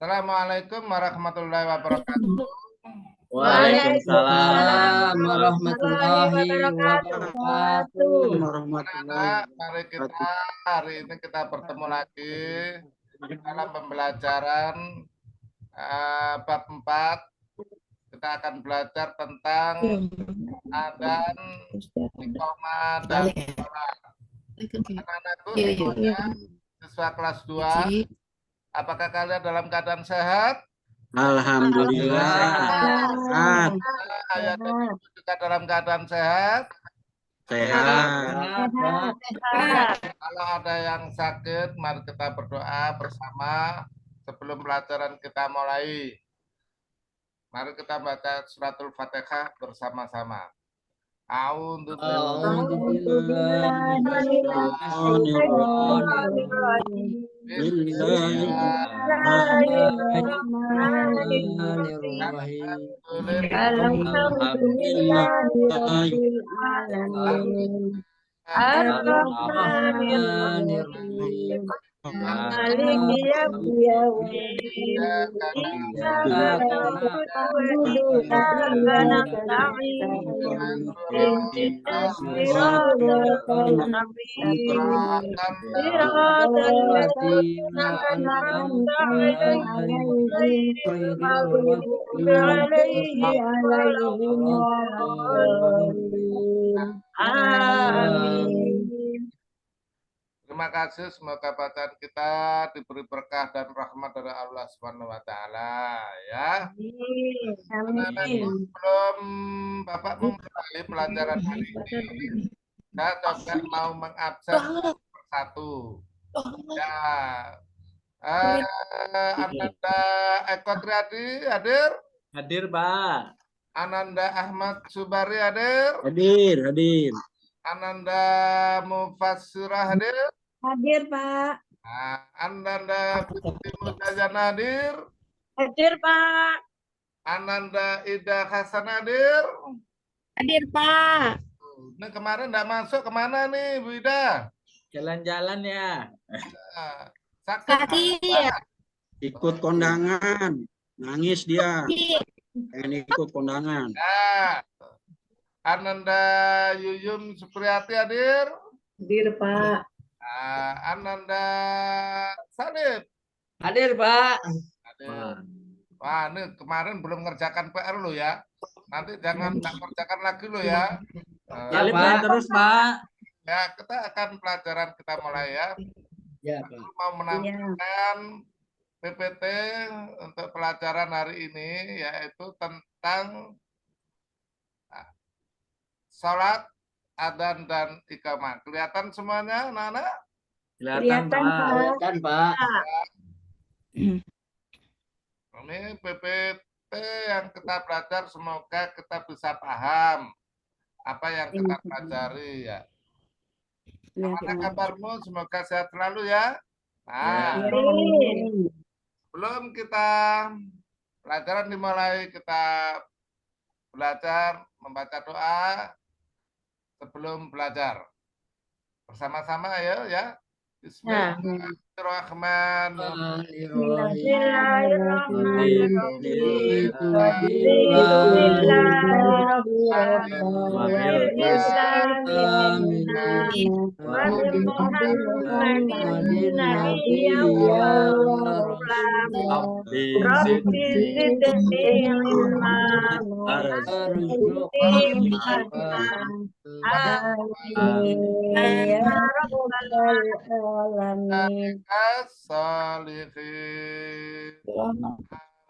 Assalamualaikum warahmatullahi wabarakatuh. Waalaikumsalam warahmatullahi wabarakatuh. Anak-anak, mari kita hari ini kita bertemu lagi dalam pembelajaran bab 4. Kita akan belajar tentang adzan, iqamah, dan sholat. Anak-anakku semuanya siswa kelas 2. Apakah kalian dalam keadaan sehat? Alhamdulillah. Sehat. Ayah dan ibu juga dalam keadaan sehat? Sehat. Kalau ada yang sakit, mari kita berdoa bersama sebelum pelajaran kita mulai. Mari kita baca suratul Fatihah bersama-sama. Terima kasih, semoga bacaan kita diberi berkah dan rahmat dari Allah Subhanahu wa taala ya. Sebelum Bapak memulai pelajaran hari ini, saya juga mau mengabsen persatu. Ya. Ananda Eko Triadi hadir? Hadir, Pak. Ananda Ahmad Subari hadir? Hadir. Ananda Mufassirah hadir? Hadir, Pak. Ananda Binti Mudajana hadir? Hadir, Pak. Ananda Ida Hasan hadir? Hadir, Pak. Ini kemarin enggak masuk, kemana nih Bu Ida? Jalan-jalan ya. Sakit. Ikut kondangan. Nangis dia. Pengen ikut kondangan. Ya. Ananda Yuyum Supriyati hadir? Hadir, Pak. Ananda Sadip Hadir, Pak. hadir. Wah, ini kemarin belum ngerjakan PR lo ya. Nanti jangan nggak kerjakan lagi lo ya. Ya, Pak. Terus, Pak. Ya, kita akan pelajaran kita mulai ya. Ya, Aku Pak. mau menampilkan PPT untuk pelajaran hari ini, yaitu tentang sholat, adzan, dan iqamah. Kelihatan semuanya, anak-anak? Kelihatan, Pak. Ini PPT yang kita belajar, semoga kita bisa paham apa yang kita pelajari ya. Gimana kabarmu? Semoga sehat selalu ya. Nah, sebelum kita pelajaran dimulai, kita belajar membaca doa sebelum belajar. Bersama-sama ayo ya.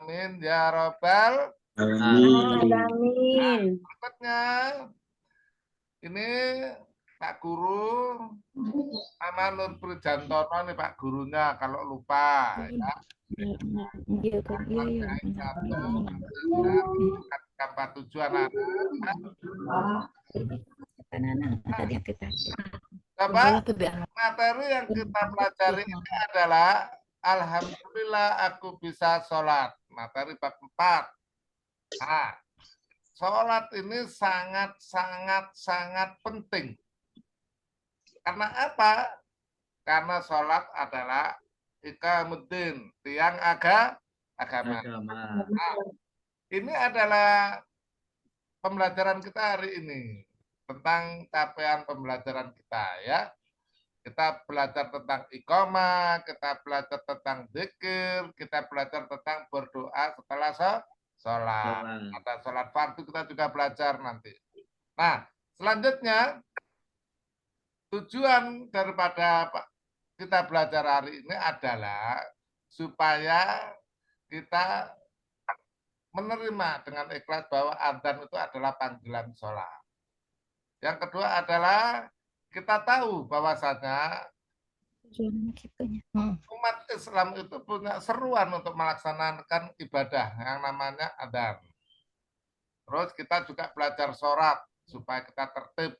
Amin ya robbal alamin. Berikutnya ini Pak Guru nama Nur Prijantono nih Pak gurunya, kalau lupa ya. Tanpa tujuan Bapak, materi yang kita pelajari ini adalah Alhamdulillah aku bisa sholat. Materi bab 4. Nah, sholat ini sangat penting. Karena apa? Karena sholat adalah iqamuddin, tiang agama. agama. Agama. Nah, ini adalah pembelajaran kita hari ini tentang capaian pembelajaran kita ya. Kita belajar tentang iqamah, kita belajar tentang zikir, kita belajar tentang berdoa setelah sholat. Ada sholat fardu kita juga belajar nanti. Nah, selanjutnya tujuan daripada kita belajar hari ini adalah supaya kita menerima dengan ikhlas bahwa adzan itu adalah panggilan sholat. Yang kedua adalah kita tahu bahwasanya umat Islam itu punya seruan untuk melaksanakan ibadah yang namanya adzan. Terus kita juga belajar sholat supaya kita tertib.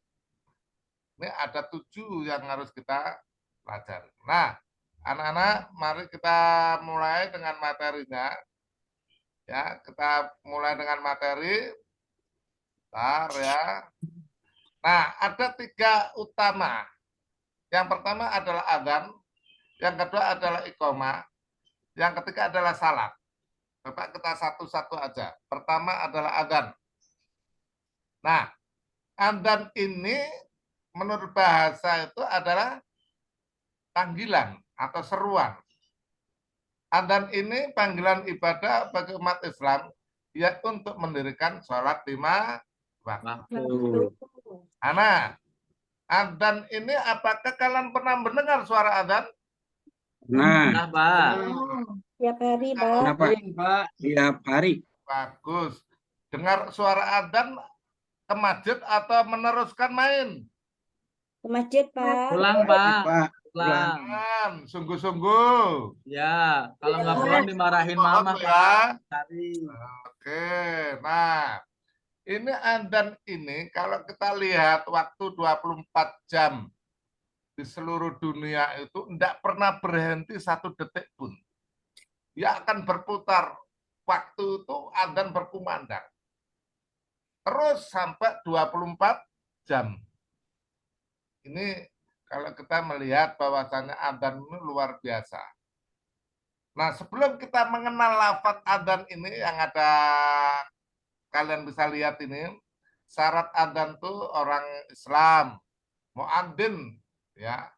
Ini ada 7 yang harus kita pelajari. Nah, anak-anak, mari kita mulai dengan materinya. Ya, kita mulai dengan materi. Bentar ya. Nah, ada 3 utama. Yang pertama adalah adzan, yang kedua adalah iqamah, yang ketiga adalah salat. Bapak kita satu-satu aja. Pertama adalah adzan. Nah, adzan ini menurut bahasa itu adalah panggilan atau seruan. Adzan ini panggilan ibadah bagi umat Islam ya untuk mendirikan sholat 5 waktu. Nah, adzan ini apakah kalian pernah mendengar suara adzan? Nah, Pak. Tiap hari, Pak. Kenapa, Pak? Tiap hari. Bagus. Dengar suara adzan ke masjid atau meneruskan main? Ke masjid, Pak. Pulang, Pak. Pulang. Sungguh-sungguh. Ya, kalau nggak pulang dimarahin mama, ya. Pak. Oke, nah ini adzan ini kalau kita lihat waktu 24 jam di seluruh dunia itu tidak pernah berhenti 1 detik pun. Dia akan berputar waktu itu adzan berkumandang. Terus sampai 24 jam. Ini kalau kita melihat bahwasannya adzan ini luar biasa. Nah, sebelum kita mengenal lafaz adzan ini yang ada kalian bisa lihat ini, syarat adzan itu orang Islam, muadzin ya.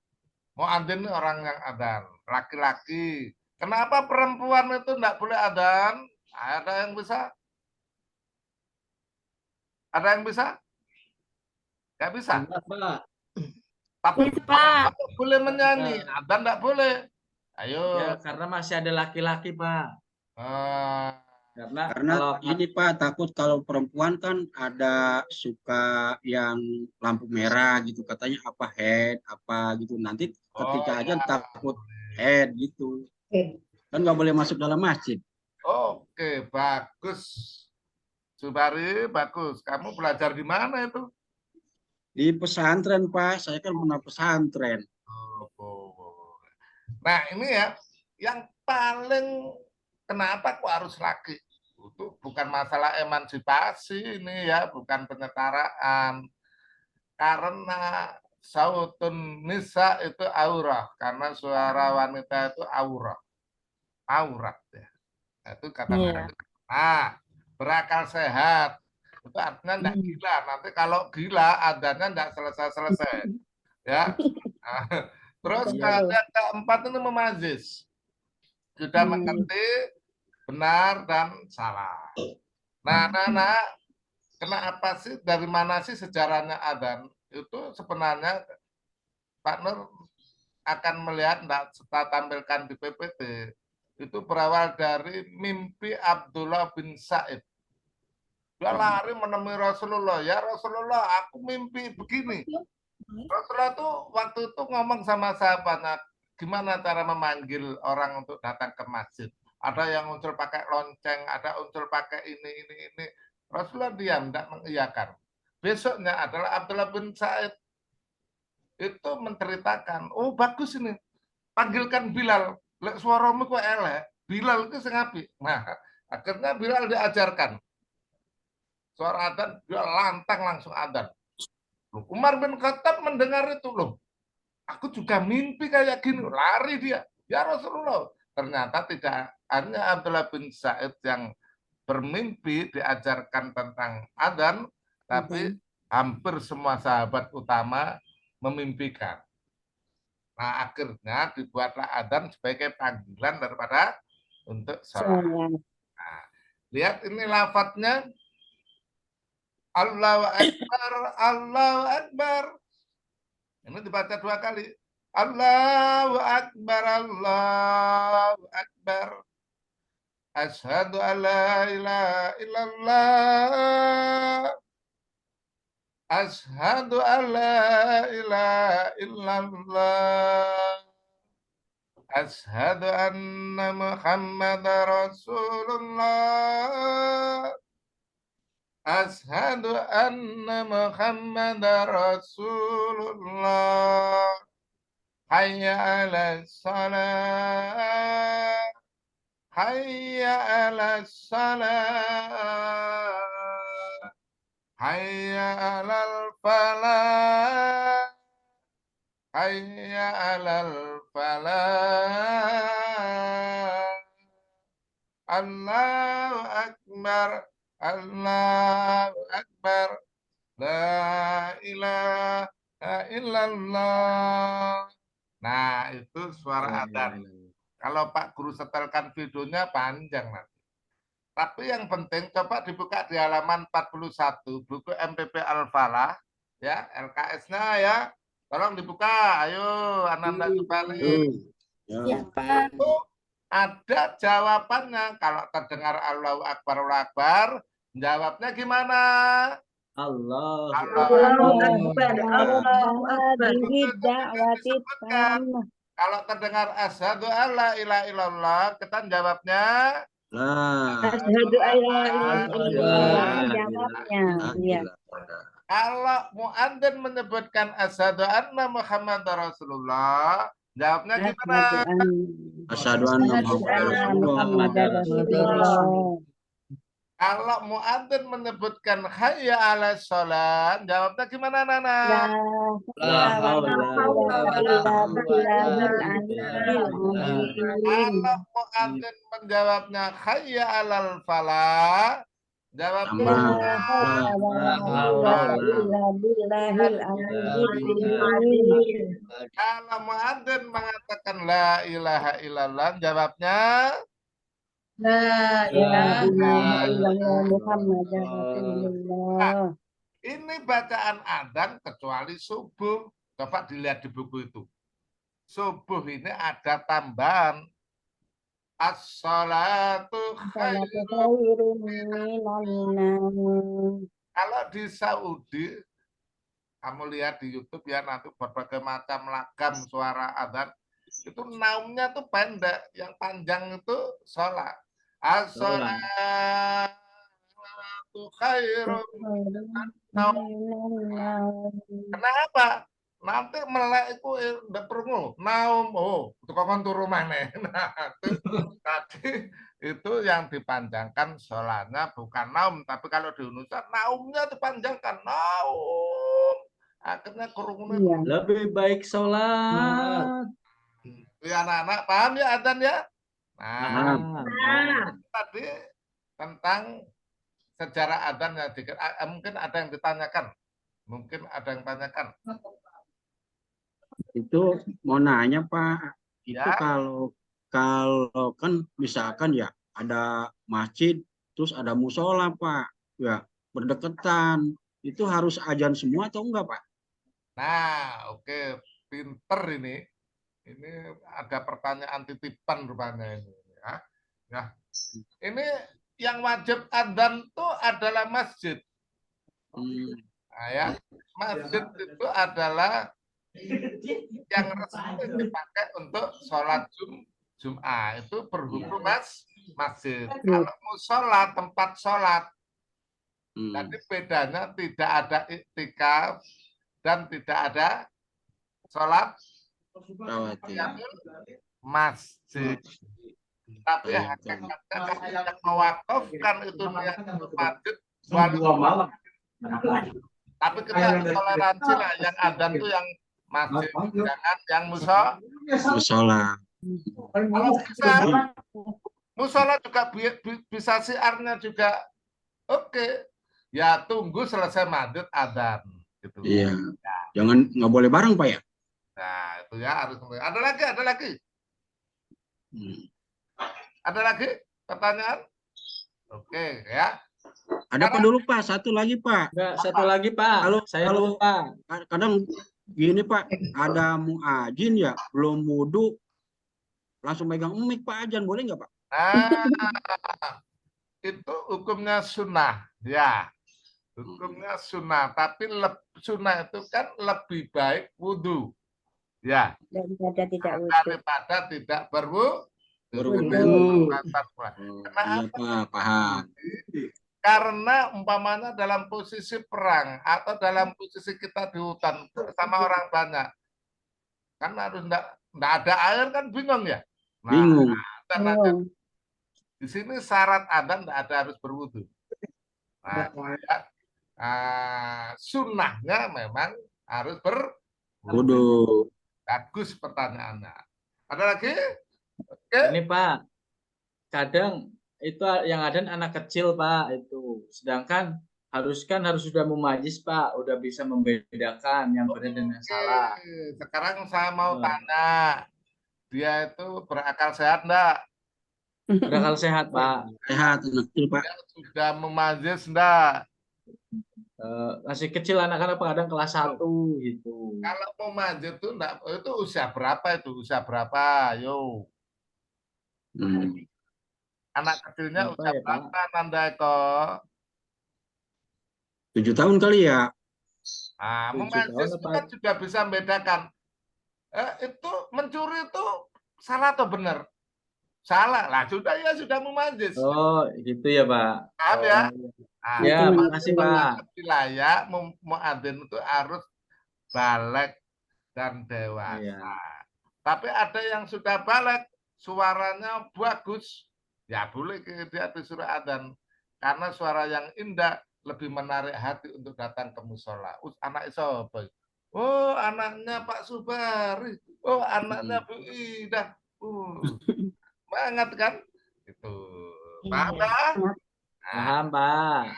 Muadzin ini orang yang adzan, laki-laki. Kenapa perempuan itu enggak boleh adzan? Ada yang bisa? Ada yang bisa? Enggak bisa. Pak. Tapi Pak boleh menyanyi, adzan enggak boleh. Ayo. Ya, karena masih ada laki-laki, Pak. Karena kalau ini Pak, takut kalau perempuan kan ada suka yang lampu merah gitu, katanya apa head apa gitu, nanti ketika aja takut head gitu, kan nggak boleh masuk dalam masjid. Oke, bagus. Subari, bagus. Kamu belajar di mana itu? Di pesantren Pak, saya kan pernah pesantren. Nah ini ya, yang paling kenapa kok harus laki? Itu bukan masalah emansipasi ini ya, bukan penyetaraan. Karena sautun nisa itu aurah, karena suara wanita itu aurat ya. Itu kata-kata. Nah, berakal sehat itu artinya enggak gila. Nanti kalau gila adanya enggak selesai-selesai. Ya. Nah, terus yang keempat itu memazis. Sudah mengerti benar dan salah. Nah, kenapa sih, dari mana sih sejarahnya adzan? Itu sebenarnya Pak Nur akan melihat, enggak kita tampilkan di PPT, itu berawal dari mimpi Abdullah bin Sa'id. Dia lari menemui Rasulullah. Ya Rasulullah, aku mimpi begini. Rasulullah tuh waktu itu ngomong sama sahabatnya, gimana cara memanggil orang untuk datang ke masjid. Ada yang muncul pakai lonceng, ada muncul pakai ini. Rasulullah diam, tidak mengiyakan. Besoknya adalah Abdullah bin Sa'id itu menceritakan, oh bagus ini, panggilkan Bilal. Lek suaramu kok elek, Bilal itu sengapi. Nah, akhirnya Bilal diajarkan. Suara adzan, dia lantang langsung adzan. Umar bin Khattab mendengar itu, loh, aku juga mimpi kayak gini, lari dia. Ya Rasulullah, ternyata tidak hanya Abdullah bin Sa'id yang bermimpi diajarkan tentang adzan, tapi hampir semua sahabat utama memimpikan. Nah, akhirnya dibuatlah adzan sebagai panggilan daripada untuk sholat. Nah, lihat ini lafadznya. Allahu Akbar, Allahu Akbar. Ini dibaca 2 kali. Allahu Akbar, Allahu Akbar. Asyhadu an la ilaha illallah. Asyhadu an la ilaha illallah. Asyhadu anna Muhammadar Rasulullah. Asyhadu anna Muhammadar Rasulullah. Hayya 'alas shalah. Hayya 'alas shalah. Hayya 'alal falah. Hayya 'alal falah. Allahu Akbar. Allahu Akbar. La ilaha illallah. Nah, itu suara adzan. Kalau Pak Guru setelkan videonya panjang nanti. Tapi yang penting coba dibuka di halaman 41 buku MPP Al-Falah ya, LKS-nya ya. Tolong dibuka. Ayo Ananda Subali. Ya, Pak. Itu ada jawabannya. Kalau terdengar Allahu Akbar, Allahu Akbar, jawabnya gimana? Allah. Allahu Akbar, Allahu Akbar. Kalau terdengar asyhadu alla ilaha illallah, kita jawabnya Asyhadu an la ilaha illallah. Jawabnya. Iya. kalau muadzin menyebutkan asyhadu anna Muhammadar Rasulullah, jawabnya gimana? Asyhadu anna Muhammadar Rasulullah. Kalau muadzin menyebutkan hayya 'alas shalah, jawabnya gimana, Nana? Kalau muadzin menjawabnya hayya 'alal falah, jawabnya kalau muadzin mengatakan la ilaha illallah, jawabnya La ilaha Muhammadar Rasulullah. ini bacaan adzan kecuali subuh. Coba dilihat di buku itu. Subuh ini ada tambahan as-sholatu khairun minan naum. Kalau di Saudi, kamu lihat di YouTube ya, nanti berbagai macam lagam suara adzan. Itu naumnya tuh pendek, yang panjang itu sholat. As-sholatu khairun minan naum. Kenapa? Nanti melek itu udah perlu naum, itu kokon turu maneh. Nah, tadi itu yang dipanjangkan sholatnya bukan naum, tapi kalau di Indonesia naumnya dipanjangkan naum. Akhirnya kerumunan. Lebih baik sholat. Ya anak-anak paham ya adzan ya? Nah, tadi tentang sejarah adzan ya, mungkin ada yang ditanyakan. Mungkin ada yang tanyakan. Itu mau nanya Pak, itu Ya. kalau kan misalkan ya ada masjid terus ada musola Pak, ya berdekatan, itu harus azan semua atau enggak Pak? Nah, oke, pinter ini. Ini ada pertanyaan titipan rupanya ini. Ya. Nah, ini yang wajib adzan itu adalah masjid. Nah, ya, masjid itu adalah yang resmi dipakai untuk sholat Jum'ah. Itu berhukum masjid. Kalau musola tempat sholat, jadi bedanya tidak ada iktikaf dan tidak ada sholat masjid. Tapi hakikatnya yang mewakafkan itu niat masjid malam. Tapi kita toleransi lah, yang adzan itu yang masjid, jangan yang musola. Kalau bisa, musola juga bisa siarnya juga oke. Ya tunggu selesai maghrib adzan gitu. Iya. Jangan, nggak boleh bareng Pak ya? Nah, itu ya harus. Ada lagi. Hmm. Ada lagi pertanyaan? Oke, ya. Ada apa dulu Pak? Satu lagi Pak. Enggak, satu lagi Pak. Saya Kalau lupa. kadang gini Pak, ada muadzin ya, belum wudhu, langsung megang mic Pak Ajan, boleh nggak Pak? Nah, itu hukumnya sunnah, ya. Hukumnya sunnah, tapi sunnah itu kan lebih baik wudhu, ya. Daripada tidak wudhu. Daripada tidak berwudhu. Berwudhu. Kenapa? Iya Pak, paham. Karena umpamanya dalam posisi perang atau dalam posisi kita di hutan sama orang banyak, kan harus enggak ada air kan bingung ya. Nah, Bingung. di sini syarat adzan enggak ada harus berwudu. Nah, sunnahnya memang harus Berwudhu. Bagus pertanyaannya. Ada lagi? Oke. Ini Pak, kadang itu yang ada anak kecil Pak itu. Sedangkan harus sudah memajis Pak, udah bisa membedakan yang benar dan yang salah. Sekarang saya mau tanya, dia itu berakal sehat enggak? Berakal sehat Pak. Sehat, anak kecil Pak. Dia sudah memajis enggak? Masih kecil anak-anak kadang kelas 1 gitu. Kalau mau manjat tuh enggak, itu usia berapa itu? Usia berapa? Yo. Anak kecilnya Berapa usia ya, Pak? berapa Nanda Eko? 7 tahun kali ya. Nah, 7 memanjat tahun itu apa? kan juga bisa membedakan. Itu mencuri itu salah atau benar? Salah lah, sudah memanjat. Oh, gitu ya, Pak. Paham ya? Nah, ya, makasih Pak. Wilayah muadzin itu harus balik dan dewasa. Iya. Tapi ada yang sudah balik, suaranya bagus, ya boleh dia disuruh adzan. Karena suara yang indah lebih menarik hati untuk datang ke musola. Anak siapa? Oh, anaknya Pak Subari. Oh, anaknya Bu Ida. Banget kan? Itu. Paham ya? Paham, Pak.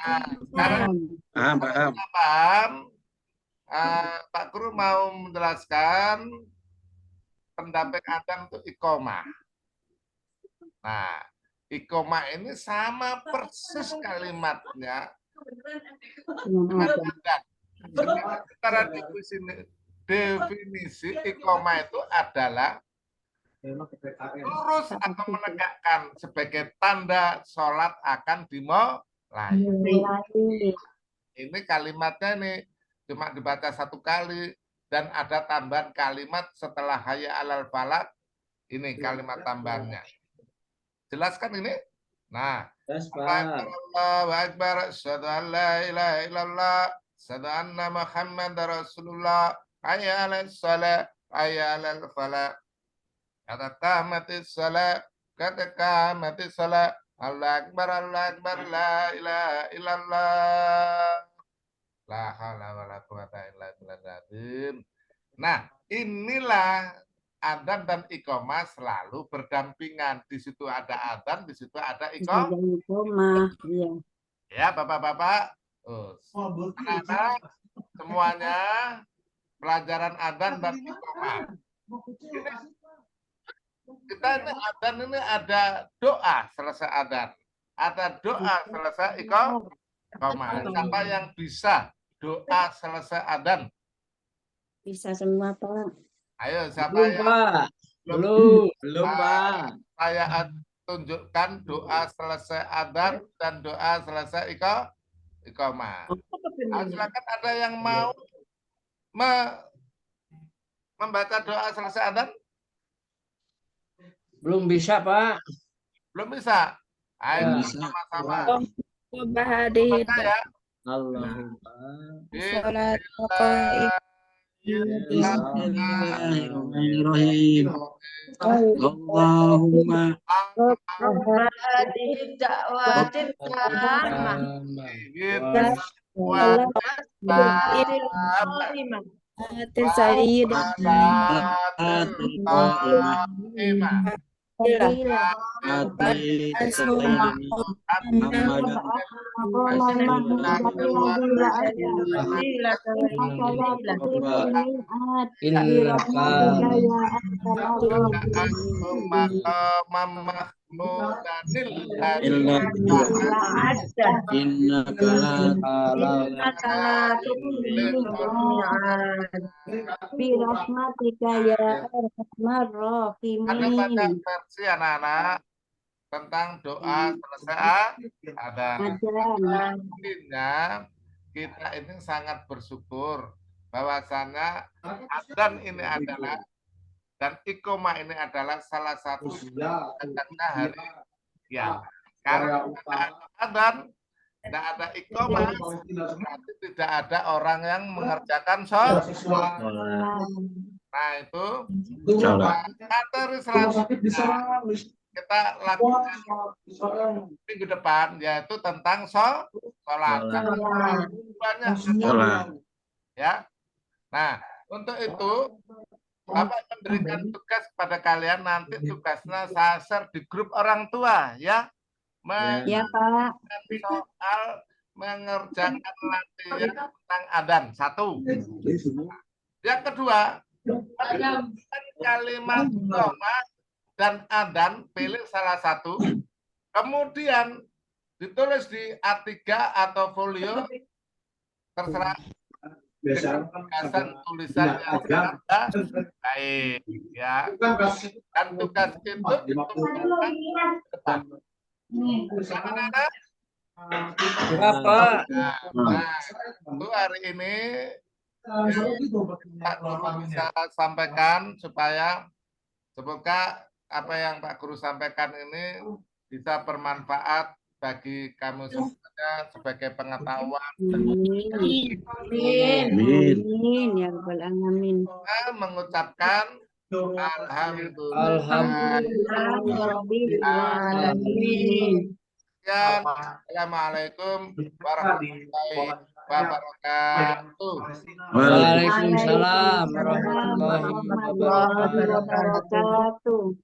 Sekarang Paham. Pak Guru mau menjelaskan pendamping adzan itu iqomah. Nah, iqomah ini sama persis kalimatnya dengan adzan. Secara definisi iqomah itu adalah lurus atau menegakkan sebagai tanda sholat akan dimulai. Ini kalimatnya nih cuma dibaca satu kali dan ada tambahan kalimat setelah hayya alal falak. Ini kalimat tambahannya. Jelaskan ini? Nah, Allahu akbar, asyhadu an la ilaha illallah, asyhadu anna Muhammadar Rasulullah, hayya 'alas shalah, hayya 'alal falah. Kata qamatis shalah, kata qamatis shalah, Allahu akbar, la ilaha illallah. La haula wala quwata illa billah. Nah, inilah adzan dan iqomah selalu berdampingan. Di situ ada adzan, di situ ada iqomah. Ya, Bapak-bapak. Anak-anak semuanya pelajaran adzan dan iqomah. Kita ini adzan ini ada doa selesai adzan. Ada doa selesai iqomah. Siapa yang bisa doa selesai adzan? Bisa semua, Pak. Ayo, siapa belum, yang Pak. Belum, Pak. Saya tunjukkan doa selesai adzan dan doa selesai iqomah. Silakan ada yang mau membaca doa selesai adzan? Belum bisa, Pak. Belum bisa. Ayo sama-sama. Baca ya. Bismillahirrahmanirrahim. Allahumma Sayyid Ati Sayyidina Muhammad illa innaka Birahmatika ya arhamar Ada banyak rahimin. versi anak-anak tentang doa selesai ada. Adan. Intinya kita ini sangat bersyukur bahwasanya adzan ini adalah dan iqomah ini adalah salah satu tanda hari ya. Karena tidak ada adzan, tidak ada iqomah, berarti tidak ada orang yang mengerjakan sholat. Nah itu materi selanjutnya kita lakukan minggu depan yaitu tentang sholat. Banyak sholat. Ya. Nah untuk itu Bapak memberikan tugas kepada kalian nanti tugasnya saya share di grup orang tua ya. Ya Pak. Soal mengerjakan latihan tentang adzan 1. Yang kedua, kalimat iqamah dan adzan pilih salah satu. Kemudian ditulis di A3 atau folio terserah tulisan yang ada baik ya. Dan tugas itu ditentukan depan. Anak-anak Berapa? nah, itu hari ini Pak Guru bisa sampaikan supaya semoga apa yang Pak Guru sampaikan ini bisa bermanfaat bagi kamu semuanya sebagai pengetahuan. Amin. Amin. Amin ya rabbal alamin. Mengucapkan alhamdulillah. Rabbil alamin. Assalamualaikum warahmatullahi wabarakatuh. Waalaikumsalam warahmatullahi warahmatullahi wabarakatuh.